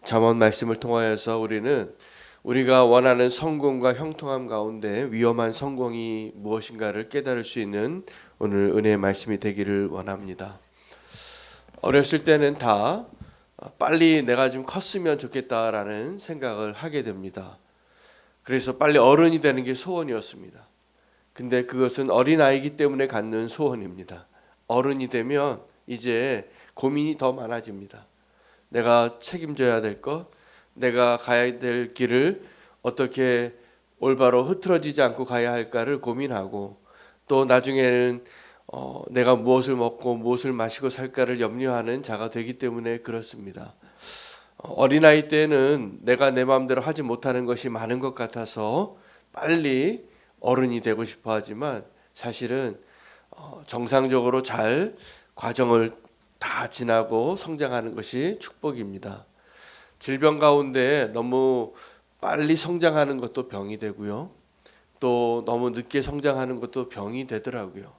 잠언 말씀을 통하여서 우리는 우리가 원하는 성공과 형통함 가운데 위험한 성공이 무엇인가를 깨달을 수 있는 오늘 은혜의 말씀이 되기를 원합니다. 어렸을 때는 다 빨리 내가 좀 컸으면 좋겠다라는 생각을 하게 됩니다. 그래서 빨리 어른이 되는 게 소원이었습니다. 근데 그것은 어린아이이기 때문에 갖는 소원입니다. 어른이 되면 이제 고민이 더 많아집니다. 내가 책임져야 될 것, 내가 가야 될 길을 어떻게 올바로 흐트러지지 않고 가야 할까를 고민하고, 또 나중에는 내가 무엇을 먹고 무엇을 마시고 살까를 염려하는 자가 되기 때문에 그렇습니다. 어린아이 때는 내가 내 마음대로 하지 못하는 것이 많은 것 같아서 빨리 어른이 되고 싶어 하지만, 사실은 정상적으로 잘 과정을 다 지나고 성장하는 것이 축복입니다. 질병 가운데 너무 빨리 성장하는 것도 병이 되고요. 또 너무 늦게 성장하는 것도 병이 되더라고요.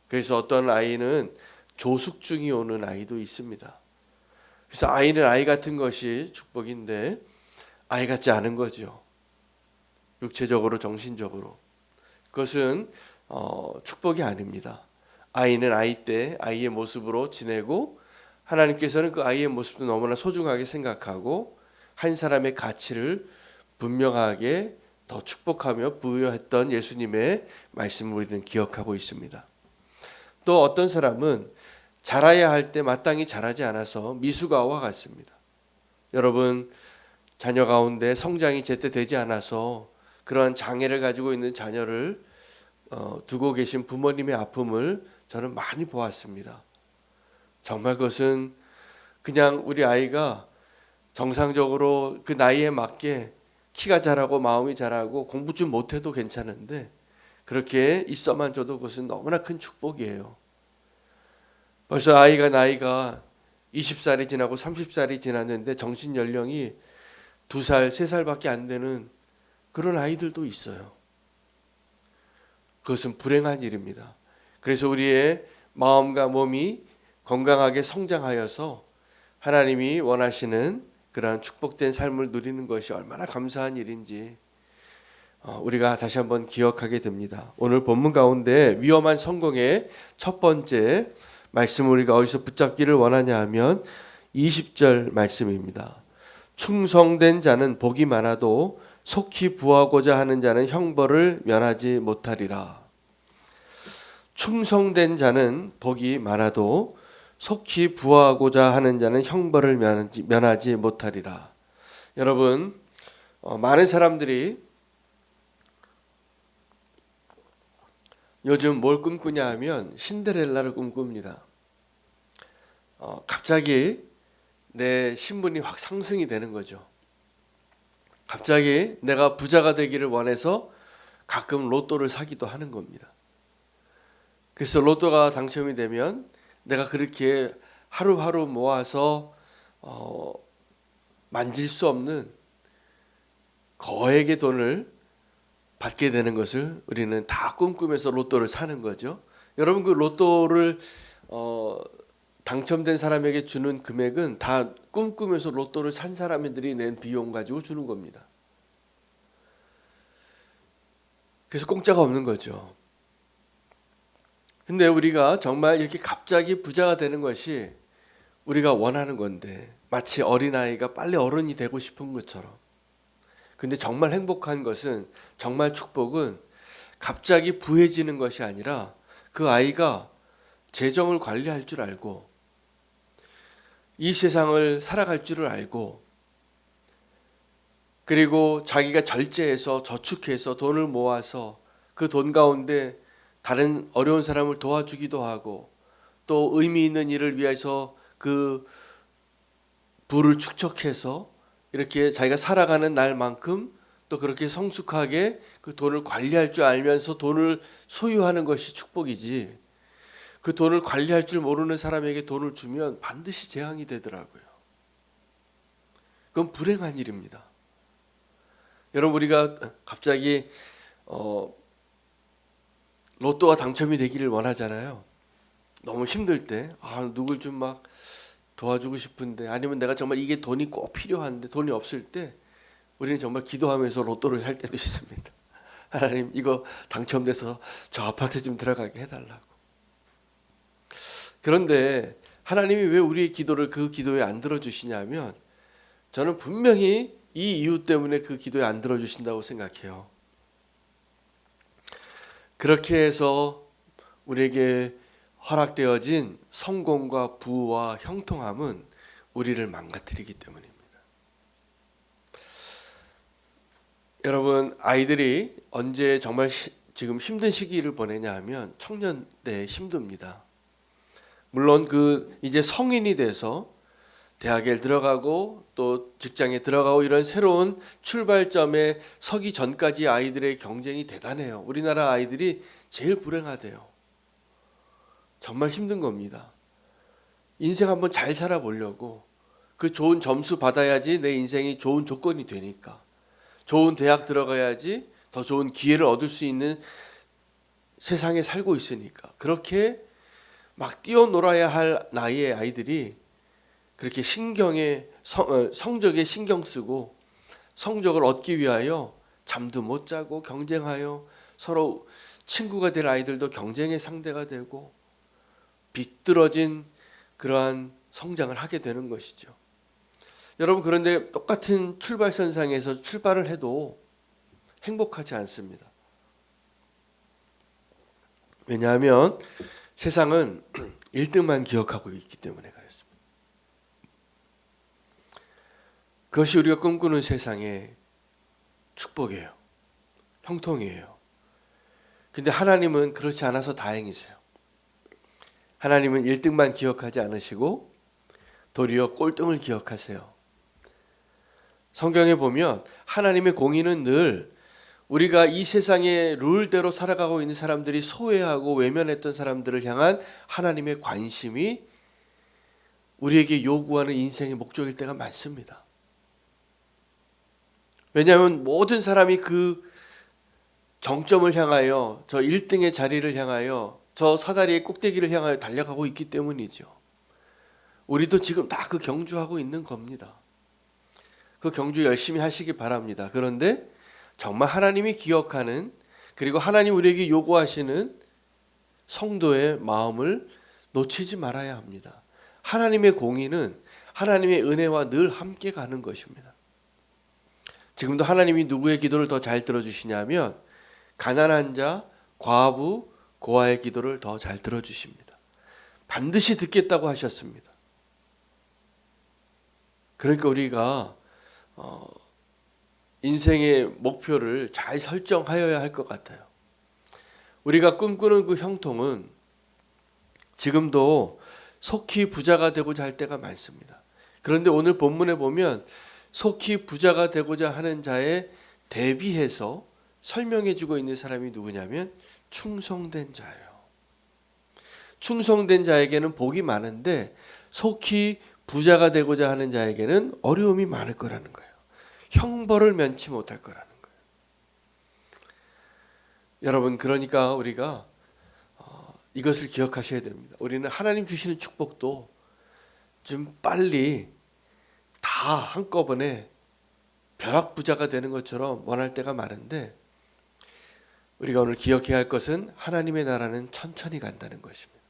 그래서 어떤 아이는 조숙증이 오는 아이도 있습니다. 그래서 아이는 아이 같은 것이 축복인데 아이 같지 않은 거죠. 육체적으로 정신적으로. 그것은 축복이 아닙니다. 아이는 아이 때 아이의 모습으로 지내고, 하나님께서는 그 아이의 모습도 너무나 소중하게 생각하고 한 사람의 가치를 분명하게 더 축복하며 부여했던 예수님의 말씀을 우리는 기억하고 있습니다. 또 어떤 사람은 자라야 할 때 마땅히 자라지 않아서 미숙아와 같습니다. 여러분, 자녀 가운데 성장이 제때 되지 않아서 그러한 장애를 가지고 있는 자녀를 두고 계신 부모님의 아픔을 저는 많이 보았습니다. 정말 그것은 그냥 우리 아이가 정상적으로 그 나이에 맞게 키가 자라고 마음이 자라고 공부 좀 못해도 괜찮은데 그렇게 있어만 줘도 그것은 너무나 큰 축복이에요. 벌써 아이가 나이가 20살이 지나고 30살이 지났는데 정신 연령이 2살, 3살밖에 안 되는 그런 아이들도 있어요. 그것은 불행한 일입니다. 그래서 우리의 마음과 몸이 건강하게 성장하여서 하나님이 원하시는 그러한 축복된 삶을 누리는 것이 얼마나 감사한 일인지 우리가 다시 한번 기억하게 됩니다. 오늘 본문 가운데 위험한 성공의 첫 번째 말씀을 우리가 어디서 붙잡기를 원하냐 하면 20절 말씀입니다. 충성된 자는 복이 많아도 속히 부하고자 하는 자는 형벌을 면하지 못하리라. 충성된 자는 복이 많아도 속히 부하고자 하는 자는 형벌을 면하지 못하리라. 여러분, 많은 사람들이 요즘 뭘 꿈꾸냐 하면 신데렐라를 꿈꿉니다. 갑자기 내 신분이 확 상승이 되는 거죠. 갑자기 내가 부자가 되기를 원해서 가끔 로또를 사기도 하는 겁니다. 그래서 로또가 당첨이 되면 내가 그렇게 하루하루 모아서 만질 수 없는 거액의 돈을 받게 되는 것을 우리는 다 꿈꾸면서 로또를 사는 거죠. 여러분, 그 로또를 당첨된 사람에게 주는 금액은 다 꿈꾸면서 로또를 산 사람들이 낸 비용 가지고 주는 겁니다. 그래서 공짜가 없는 거죠. 근데 우리가 정말 이렇게 갑자기 부자가 되는 것이 우리가 원하는 건데, 마치 어린아이가 빨리 어른이 되고 싶은 것처럼. 근데 정말 행복한 것은, 정말 축복은 갑자기 부해지는 것이 아니라 그 아이가 재정을 관리할 줄 알고 이 세상을 살아갈 줄을 알고, 그리고 자기가 절제해서 저축해서 돈을 모아서 그 돈 가운데 다른 어려운 사람을 도와주기도 하고, 또 의미 있는 일을 위해서 그 부를 축적해서 이렇게 자기가 살아가는 날만큼 또 그렇게 성숙하게 그 돈을 관리할 줄 알면서 돈을 소유하는 것이 축복이지, 그 돈을 관리할 줄 모르는 사람에게 돈을 주면 반드시 재앙이 되더라고요. 그건 불행한 일입니다. 여러분, 우리가 갑자기 로또가 당첨이 되기를 원하잖아요. 너무 힘들 때 누굴 좀 막 도와주고 싶은데, 아니면 내가 정말 이게 돈이 꼭 필요한데 돈이 없을 때 우리는 정말 기도하면서 로또를 살 때도 있습니다. 하나님, 이거 당첨돼서 저 아파트 좀 들어가게 해달라고. 그런데 하나님이 왜 우리의 기도를 그 기도에 안 들어주시냐면, 저는 분명히 이 이유 때문에 그 기도에 안 들어주신다고 생각해요. 그렇게 해서 우리에게 허락되어진 성공과 부와 형통함은 우리를 망가뜨리기 때문입니다. 여러분, 아이들이 언제 정말 지금 힘든 시기를 보내냐 하면 청년 때 힘듭니다. 물론 이제 성인이 돼서 대학에 들어가고 또 직장에 들어가고 이런 새로운 출발점에 서기 전까지 아이들의 경쟁이 대단해요. 우리나라 아이들이 제일 불행하대요. 정말 힘든 겁니다. 인생 한번 잘 살아보려고, 그 좋은 점수 받아야지 내 인생이 좋은 조건이 되니까, 좋은 대학 들어가야지 더 좋은 기회를 얻을 수 있는 세상에 살고 있으니까, 그렇게 막 뛰어놀아야 할 나이의 아이들이 그렇게 성적에 신경 쓰고 성적을 얻기 위하여 잠도 못 자고 경쟁하여 서로 친구가 될 아이들도 경쟁의 상대가 되고 비뚤어진 그러한 성장을 하게 되는 것이죠. 여러분, 그런데 똑같은 출발선상에서 출발을 해도 행복하지 않습니다. 왜냐하면 세상은 1등만 기억하고 있기 때문에 그렇습니다. 그것이 우리가 꿈꾸는 세상의 축복이에요. 형통이에요. 근데 하나님은 그렇지 않아서 다행이세요. 하나님은 1등만 기억하지 않으시고 도리어 꼴등을 기억하세요. 성경에 보면 하나님의 공의는 늘 우리가 이 세상의 룰대로 살아가고 있는 사람들이 소외하고 외면했던 사람들을 향한 하나님의 관심이 우리에게 요구하는 인생의 목적일 때가 많습니다. 왜냐하면 모든 사람이 그 정점을 향하여, 저 1등의 자리를 향하여, 저 사다리의 꼭대기를 향하여 달려가고 있기 때문이죠. 우리도 지금 다 그 경주하고 있는 겁니다. 그 경주 열심히 하시기 바랍니다. 그런데 정말 하나님이 기억하는, 그리고 하나님 우리에게 요구하시는 성도의 마음을 놓치지 말아야 합니다. 하나님의 공의는 하나님의 은혜와 늘 함께 가는 것입니다. 지금도 하나님이 누구의 기도를 더 잘 들어주시냐면 가난한 자, 과부, 고아의 기도를 더 잘 들어주십니다. 반드시 듣겠다고 하셨습니다. 그러니까 우리가 인생의 목표를 잘 설정하여야 할 것 같아요. 우리가 꿈꾸는 그 형통은 지금도 속히 부자가 되고자 할 때가 많습니다. 그런데 오늘 본문에 보면 속히 부자가 되고자 하는 자에 대비해서 설명해 주고 있는 사람이 누구냐면 충성된 자예요. 충성된 자에게는 복이 많은데 속히 부자가 되고자 하는 자에게는 어려움이 많을 거라는 거예요. 형벌을 면치 못할 거라는 거예요. 여러분, 그러니까 우리가 이것을 기억하셔야 됩니다. 우리는 하나님 주시는 축복도 좀 빨리 다 한꺼번에 벼락부자가 되는 것처럼 원할 때가 많은데, 우리가 오늘 기억해야 할 것은 하나님의 나라는 천천히 간다는 것입니다.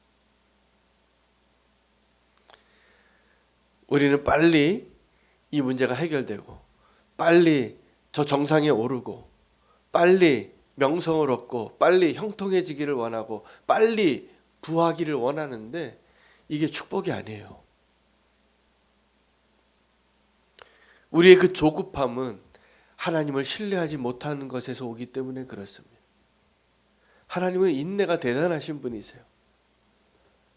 우리는 빨리 이 문제가 해결되고 빨리 저 정상에 오르고 빨리 명성을 얻고 빨리 형통해지기를 원하고 빨리 부하기를 원하는데 이게 축복이 아니에요. 우리의 그 조급함은 하나님을 신뢰하지 못하는 것에서 오기 때문에 그렇습니다. 하나님은 인내가 대단하신 분이세요.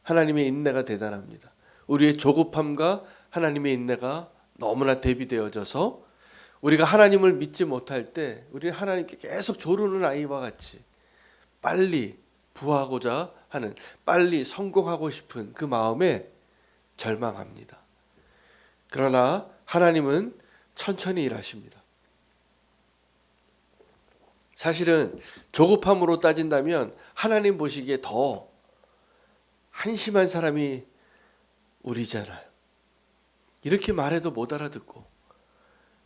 하나님의 인내가 대단합니다. 우리의 조급함과 하나님의 인내가 너무나 대비되어져서 우리가 하나님을 믿지 못할 때 우리는 하나님께 계속 조르는 아이와 같이 빨리 부하고자 하는, 빨리 성공하고 싶은 그 마음에 절망합니다. 그러나 하나님은 천천히 일하십니다. 사실은 조급함으로 따진다면 하나님 보시기에 더 한심한 사람이 우리잖아요. 이렇게 말해도 못 알아듣고,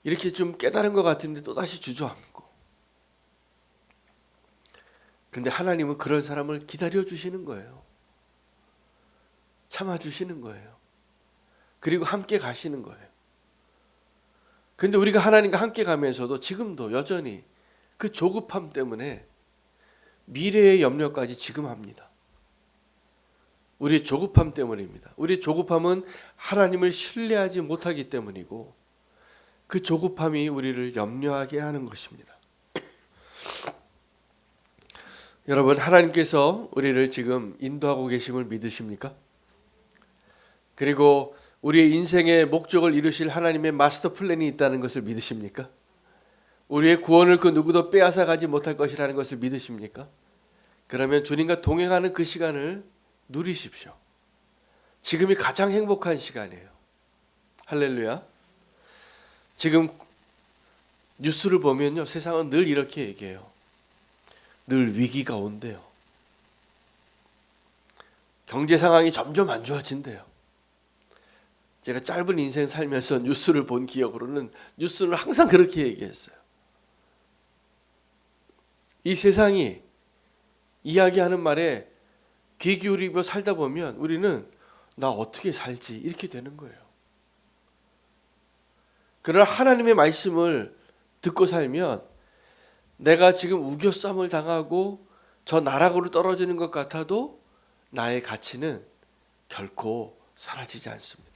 이렇게 좀 깨달은 것 같은데 또다시 주저앉고. 근데 하나님은 그런 사람을 기다려 주시는 거예요. 참아 주시는 거예요. 그리고 함께 가시는 거예요. 근데 우리가 하나님과 함께 가면서도 지금도 여전히 그 조급함 때문에 미래의 염려까지 지금 합니다. 우리의 조급함 때문입니다. 우리의 조급함은 하나님을 신뢰하지 못하기 때문이고, 그 조급함이 우리를 염려하게 하는 것입니다. 여러분, 하나님께서 우리를 지금 인도하고 계심을 믿으십니까? 그리고 우리의 인생의 목적을 이루실 하나님의 마스터 플랜이 있다는 것을 믿으십니까? 우리의 구원을 그 누구도 빼앗아 가지 못할 것이라는 것을 믿으십니까? 그러면 주님과 동행하는 그 시간을 누리십시오. 지금이 가장 행복한 시간이에요. 할렐루야. 지금 뉴스를 보면요, 세상은 늘 이렇게 얘기해요. 늘 위기가 온대요. 경제 상황이 점점 안 좋아진대요. 제가 짧은 인생 살면서 뉴스를 본 기억으로는 뉴스는 항상 그렇게 얘기했어요. 이 세상이 이야기하는 말에 귀 기울이고 살다 보면 우리는 나 어떻게 살지 이렇게 되는 거예요. 그러나 하나님의 말씀을 듣고 살면 내가 지금 우겨쌈을 당하고 저 나락으로 떨어지는 것 같아도 나의 가치는 결코 사라지지 않습니다.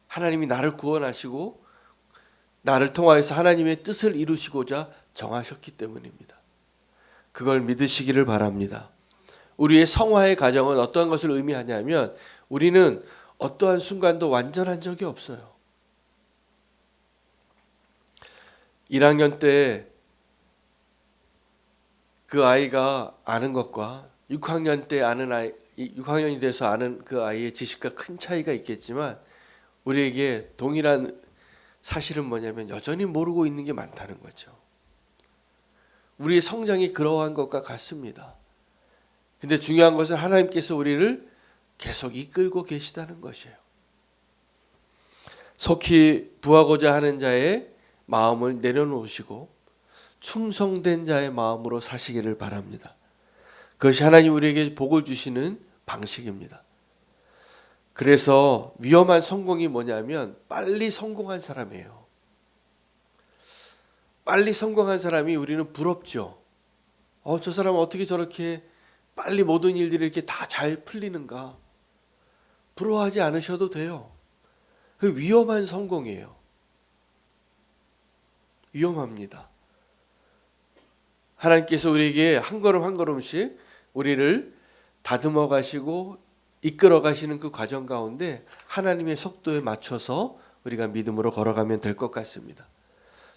하나님이 나를 구원하시고 나를 통하여서 하나님의 뜻을 이루시고자 정하셨기 때문입니다. 그걸 믿으시기를 바랍니다. 우리의 성화의 과정은 어떠한 것을 의미하냐면 우리는 어떠한 순간도 완전한 적이 없어요. 1학년 때 그 아이가 아는 것과 6학년 때 아는 아이, 6학년이 돼서 아는 그 아이의 지식과 큰 차이가 있겠지만 우리에게 동일한 사실은 뭐냐면 여전히 모르고 있는 게 많다는 거죠. 우리의 성장이 그러한 것과 같습니다. 근데 중요한 것은 하나님께서 우리를 계속 이끌고 계시다는 것이에요. 속히 부하고자 하는 자의 마음을 내려놓으시고 충성된 자의 마음으로 사시기를 바랍니다. 그것이 하나님 우리에게 복을 주시는 방식입니다. 그래서 위험한 성공이 뭐냐면 빨리 성공한 사람이에요. 빨리 성공한 사람이 우리는 부럽죠. 저 사람은 어떻게 저렇게 빨리 모든 일들이 이렇게 다 잘 풀리는가? 부러워하지 않으셔도 돼요. 그 위험한 성공이에요. 위험합니다. 하나님께서 우리에게 한 걸음 한 걸음씩 우리를 다듬어 가시고 이끌어 가시는 그 과정 가운데 하나님의 속도에 맞춰서 우리가 믿음으로 걸어가면 될 것 같습니다.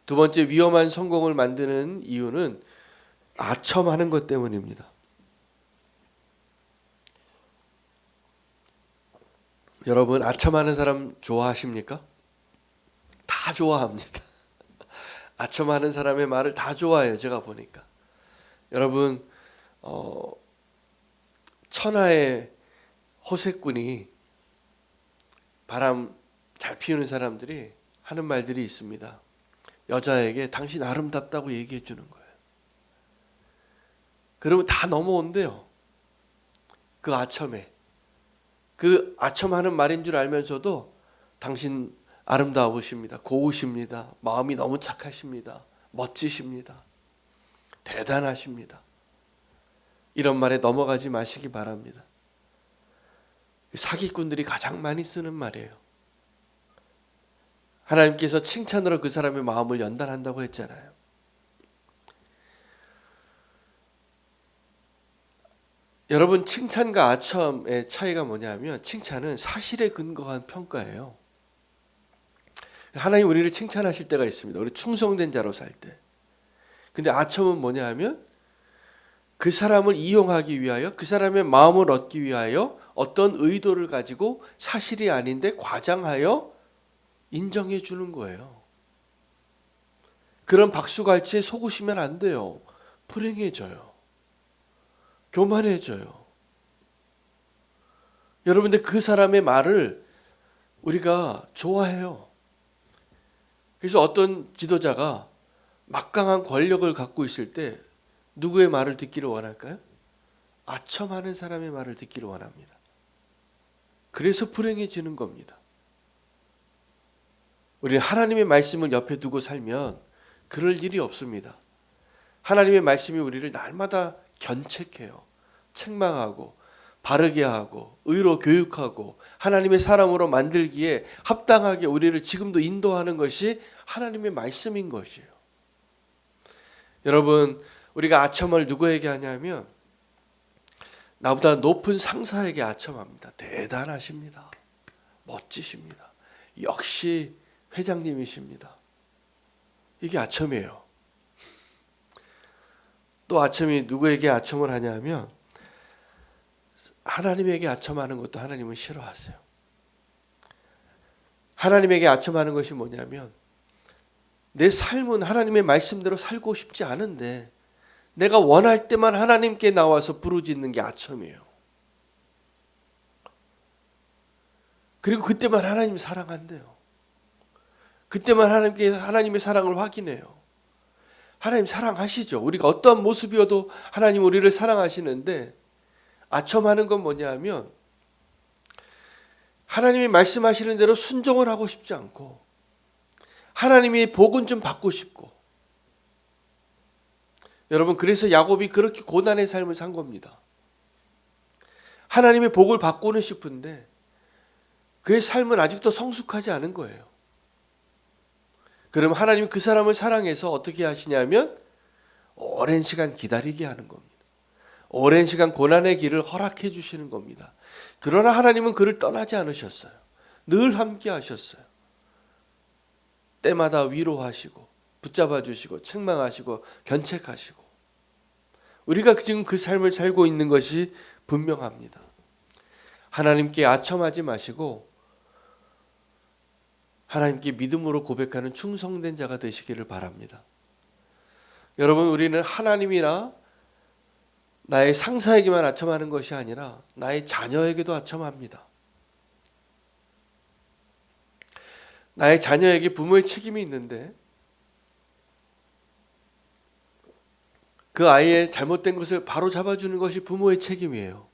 두 번째 위험한 성공을 만드는 이유는 아첨하는 것 때문입니다. 여러분, 아첨하는 사람 좋아하십니까? 다 좋아합니다. 아첨하는 사람의 말을 다 좋아해요. 제가 보니까. 여러분, 천하의 호색꾼이 바람 잘 피우는 사람들이 하는 말들이 있습니다. 여자에게 당신 아름답다고 얘기해 주는 거예요. 그러면 다 넘어온대요. 그 아첨에. 그 아첨하는 말인 줄 알면서도 당신 아름다우십니다. 고우십니다. 마음이 너무 착하십니다. 멋지십니다. 대단하십니다. 이런 말에 넘어가지 마시기 바랍니다. 사기꾼들이 가장 많이 쓰는 말이에요. 하나님께서 칭찬으로 그 사람의 마음을 연단한다고 했잖아요. 여러분, 칭찬과 아첨의 차이가 뭐냐면 칭찬은 사실에 근거한 평가예요. 하나님 우리를 칭찬하실 때가 있습니다. 우리 충성된 자로 살 때. 근데 아첨은 뭐냐 하면 그 사람을 이용하기 위하여 그 사람의 마음을 얻기 위하여 어떤 의도를 가지고 사실이 아닌데 과장하여 인정해 주는 거예요. 그런 박수갈채에 속으시면 안 돼요. 불행해져요. 교만해져요. 여러분들 그 사람의 말을 우리가 좋아해요. 그래서 어떤 지도자가 막강한 권력을 갖고 있을 때 누구의 말을 듣기를 원할까요? 아첨하는 사람의 말을 듣기를 원합니다. 그래서 불행해지는 겁니다. 우리는 하나님의 말씀을 옆에 두고 살면 그럴 일이 없습니다. 하나님의 말씀이 우리를 날마다 견책해요. 책망하고 바르게 하고 의로 교육하고 하나님의 사람으로 만들기에 합당하게 우리를 지금도 인도하는 것이 하나님의 말씀인 것이에요. 여러분, 우리가 아첨을 누구에게 하냐면 나보다 높은 상사에게 아첨합니다. 대단하십니다. 멋지십니다. 역시 회장님이십니다. 이게 아첨이에요. 또 아첨이 누구에게 아첨을 하냐면 하나님에게 아첨하는 것도 하나님은 싫어하세요. 하나님에게 아첨하는 것이 뭐냐면 내 삶은 하나님의 말씀대로 살고 싶지 않은데 내가 원할 때만 하나님께 나와서 부르짖는 게 아첨이에요. 그리고 그때만 하나님 사랑한대요. 그때만 하나님의 사랑을 확인해요. 하나님 사랑하시죠. 우리가 어떠한 모습이어도 하나님 우리를 사랑하시는데 아첨하는 건 뭐냐면 하나님이 말씀하시는 대로 순종을 하고 싶지 않고 하나님이 복은 좀 받고 싶고 여러분 그래서 야곱이 그렇게 고난의 삶을 산 겁니다. 하나님의 복을 받고는 싶은데 그의 삶은 아직도 성숙하지 않은 거예요. 그럼 하나님 그 사람을 사랑해서 어떻게 하시냐면 오랜 시간 기다리게 하는 겁니다. 오랜 시간 고난의 길을 허락해 주시는 겁니다. 그러나 하나님은 그를 떠나지 않으셨어요. 늘 함께 하셨어요. 때마다 위로하시고 붙잡아 주시고 책망하시고 견책하시고 우리가 지금 그 삶을 살고 있는 것이 분명합니다. 하나님께 아첨하지 마시고 하나님께 믿음으로 고백하는 충성된 자가 되시기를 바랍니다. 여러분 우리는 하나님이나 나의 상사에게만 아첨하는 것이 아니라 나의 자녀에게도 아첨합니다. 나의 자녀에게 부모의 책임이 있는데 그 아이의 잘못된 것을 바로 잡아주는 것이 부모의 책임이에요.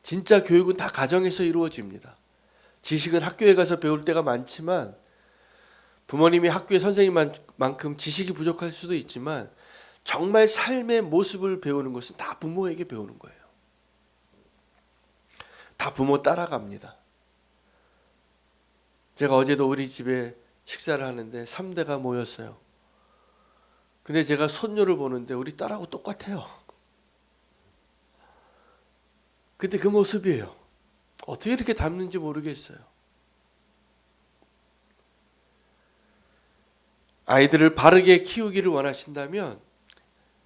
진짜 교육은 다 가정에서 이루어집니다. 지식은 학교에 가서 배울 때가 많지만 부모님이 학교의 선생님만큼 지식이 부족할 수도 있지만 정말 삶의 모습을 배우는 것은 다 부모에게 배우는 거예요. 다 부모 따라갑니다. 제가 어제도 우리 집에 식사를 하는데 3대가 모였어요. 근데 제가 손녀를 보는데 우리 딸하고 똑같아요. 근데 그 모습이에요. 어떻게 이렇게 닮는지 모르겠어요. 아이들을 바르게 키우기를 원하신다면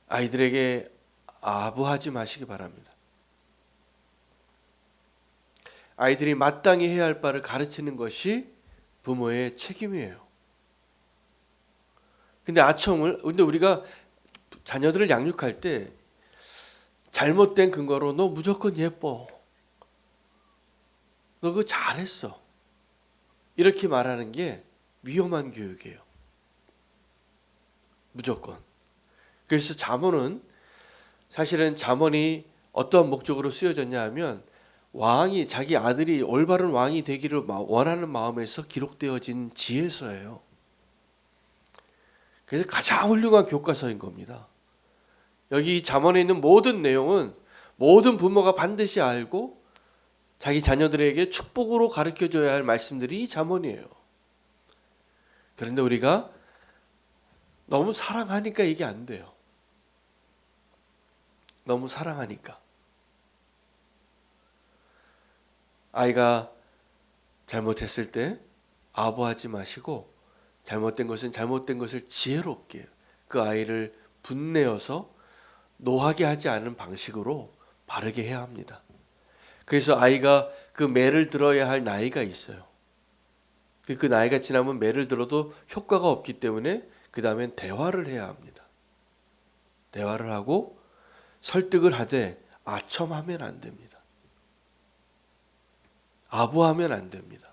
아이들에게 아부하지 마시기 바랍니다. 아이들이 마땅히 해야 할 바를 가르치는 것이 부모의 책임이에요. 근데 우리가 자녀들을 양육할 때 잘못된 근거로 너 무조건 예뻐. 너 그거 잘했어. 이렇게 말하는 게 위험한 교육이에요. 무조건. 그래서 잠언은 사실은 잠언이 어떤 목적으로 쓰여졌냐 하면 왕이 자기 아들이 올바른 왕이 되기를 원하는 마음에서 기록되어진 지혜서예요. 그래서 가장 훌륭한 교과서인 겁니다. 여기 잠언에 있는 모든 내용은 모든 부모가 반드시 알고 자기 자녀들에게 축복으로 가르쳐줘야 할 말씀들이 이 잠언이에요. 그런데 우리가 너무 사랑하니까 이게 안 돼요. 너무 사랑하니까. 아이가 잘못했을 때 아부하지 마시고 잘못된 것은 잘못된 것을 지혜롭게 그 아이를 분내어서 노하게 하지 않은 방식으로 바르게 해야 합니다. 그래서 아이가 그 매를 들어야 할 나이가 있어요. 그 나이가 지나면 매를 들어도 효과가 없기 때문에 그 다음엔 대화를 해야 합니다. 대화를 하고 설득을 하되 아첨하면 안 됩니다. 아부하면 안 됩니다.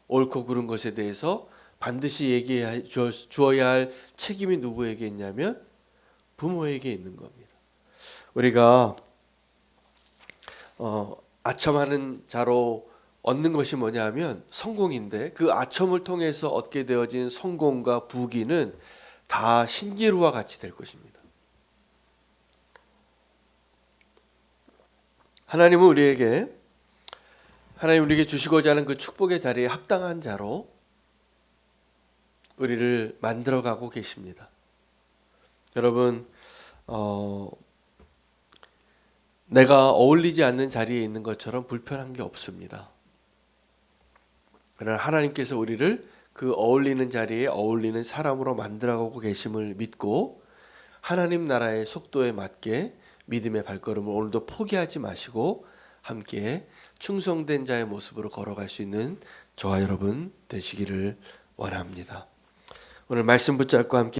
옳고 그른 것에 대해서 반드시 얘기해 주어야 할 책임이 누구에게 있냐면 부모에게 있는 겁니다. 우리가 아첨하는 자로 얻는 것이 뭐냐면 성공인데, 그 아첨을 통해서 얻게 되어진 성공과 부귀는 다 신기루와 같이 될 것입니다. 하나님 우리에게 주시고자 하는 그 축복의 자리에 합당한 자로 우리를 만들어가고 계십니다. 여러분, 내가 어울리지 않는 자리에 있는 것처럼 불편한 게 없습니다. 그러나 하나님께서 우리를 그 어울리는 자리에 어울리는 사람으로 만들어가고 계심을 믿고, 하나님 나라의 속도에 맞게 믿음의 발걸음을 오늘도 포기하지 마시고 함께 충성된 자의 모습으로 걸어갈 수 있는 저와 여러분 되시기를 원합니다. 오늘 말씀 붙잡고 함께